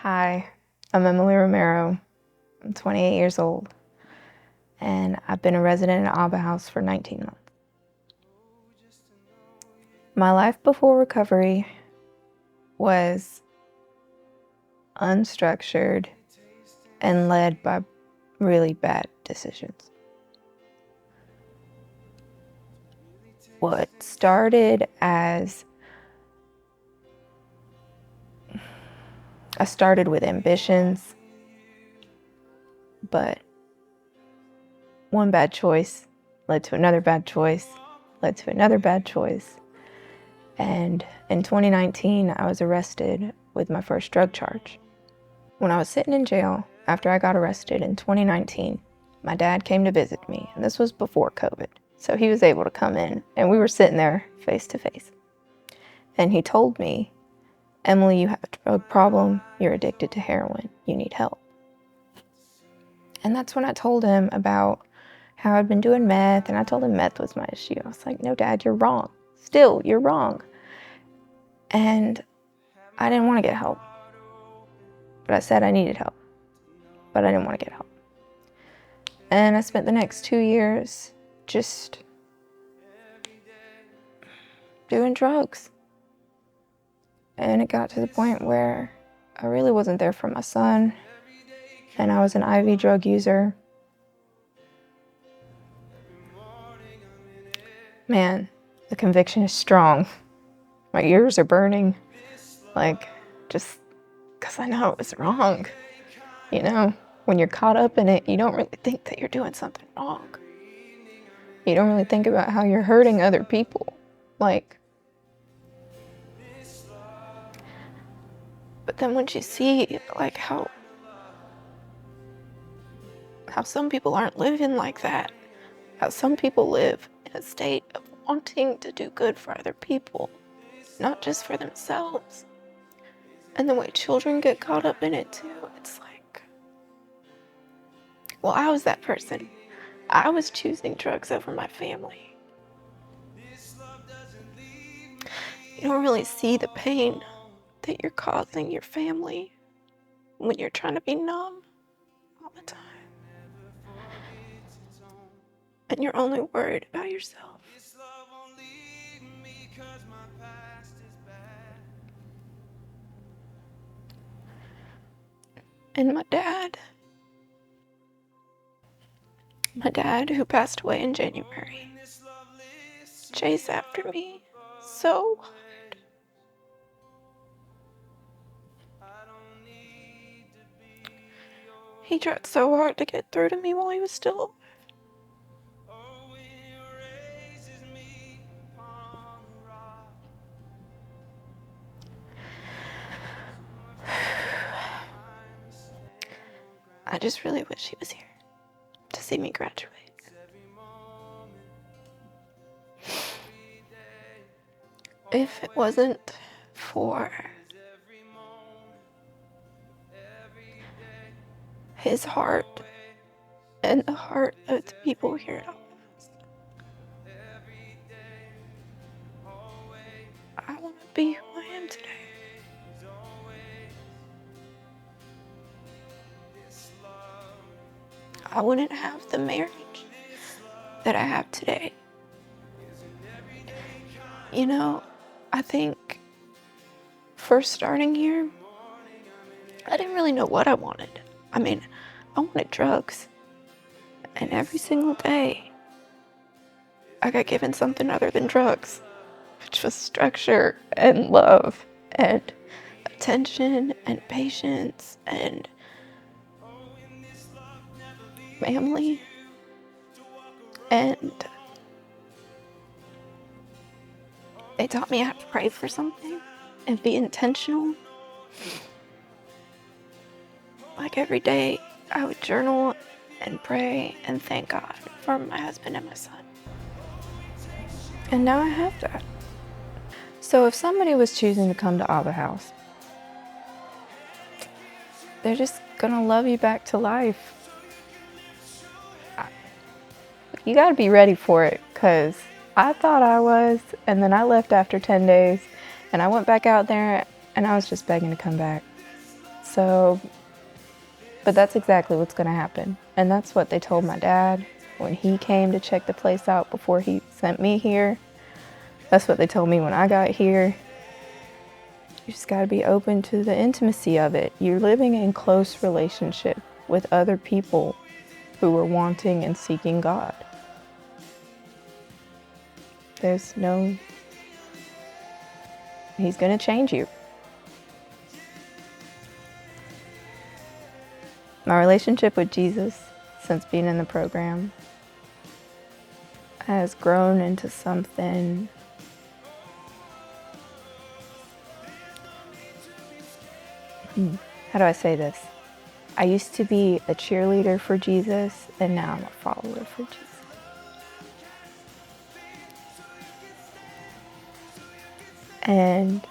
Hi, I'm Emily Romero. I'm 28 years old, and I've been a resident in Abba House for 19 months. My life before recovery was unstructured and led by really bad decisions. What started as I started with ambitions, but one bad choice led to another bad choice, led to another bad choice. And in 2019, I was arrested with my first drug charge. When I was sitting in jail after I got arrested in 2019, my dad came to visit me, and this was before COVID. So he was able to come in, and we were sitting there face to face. And he told me, "Emily, you have a drug problem. You're addicted to heroin. You need help." And that's when I told him about how I'd been doing meth, and I told him meth was my issue. I was like, "No, Dad, you're wrong. Still, you're wrong." And I didn't want to get help. But I said I needed help. But I didn't want to get help. And I spent the next 2 years just doing drugs. And it got to the point where I really wasn't there for my son, and I was an IV drug user. Man, the conviction is strong. My ears are burning, just because I know it was wrong. You know, when you're caught up in it, you don't really think that you're doing something wrong. You don't really think about how you're hurting other people. But then once you see, how some people aren't living like that, how some people live in a state of wanting to do good for other people, not just for themselves. And the way children get caught up in it too, it's like, well, I was that person. I was choosing drugs over my family. You don't really see the pain that you're causing your family when you're trying to be numb all the time. And you're only worried about yourself. And my dad, who passed away in January, chased after me so hard. He tried so hard to get through to me while he was still alive. I just really wish he was here to see me graduate. If it wasn't for his heart and the heart of the people here at Abba House, I wouldn't be who I am today. I wouldn't have the marriage that I have today. You know, I think first starting here, I didn't really know what I wanted. I wanted drugs. And every single day, I got given something other than drugs, which was structure and love and attention and patience and family. And they taught me how to pray for something and be intentional. Like every day, I would journal and pray and thank God for my husband and my son. And now I have that. So if somebody was choosing to come to Abba House, they're just gonna love you back to life. You gotta be ready for it, because I thought I was, and then I left after 10 days, and I went back out there, and I was just begging to come back. So, but that's exactly what's going to happen. And that's what they told my dad when he came to check the place out before he sent me here. That's what they told me when I got here. You just got to be open to the intimacy of it. You're living in close relationship with other people who are wanting and seeking God. He's going to change you. My relationship with Jesus since being in the program has grown into something how do I say this? I used to be a cheerleader for Jesus, and now I'm a follower for Jesus. And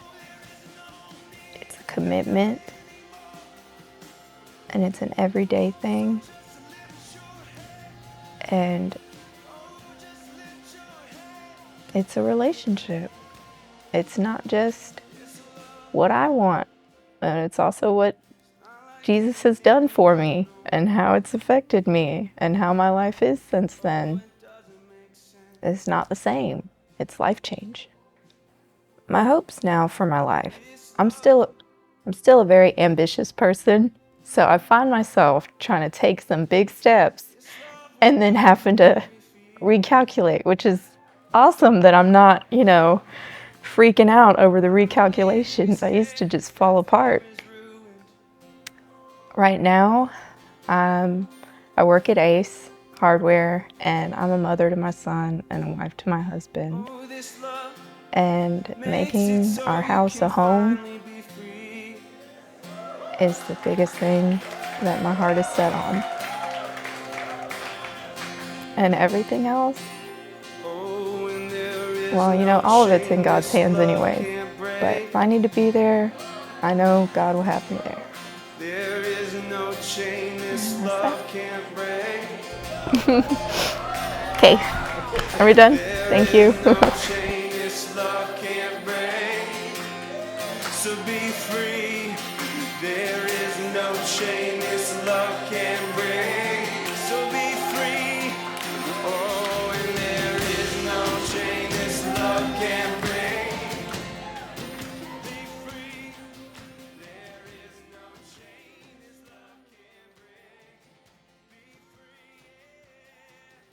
it's a commitment, and it's an everyday thing. And it's a relationship. It's not just what I want, and it's also what Jesus has done for me and how it's affected me and how my life is since then. It's not the same. It's life change. My hopes now for my life. I'm still a very ambitious person, so I find myself trying to take some big steps and then having to recalculate, which is awesome that I'm not, freaking out over the recalculations. I used to just fall apart. Right now, I work at Ace Hardware, and I'm a mother to my son and a wife to my husband. And making our house a home is the biggest thing that my heart is set on. And everything else, well, all of it's in God's hands anyway. But if I need to be there, I know God will have me there. There is no chain this love can't break. Okay, are we done? Thank you. So be free. There is no chain this love can break.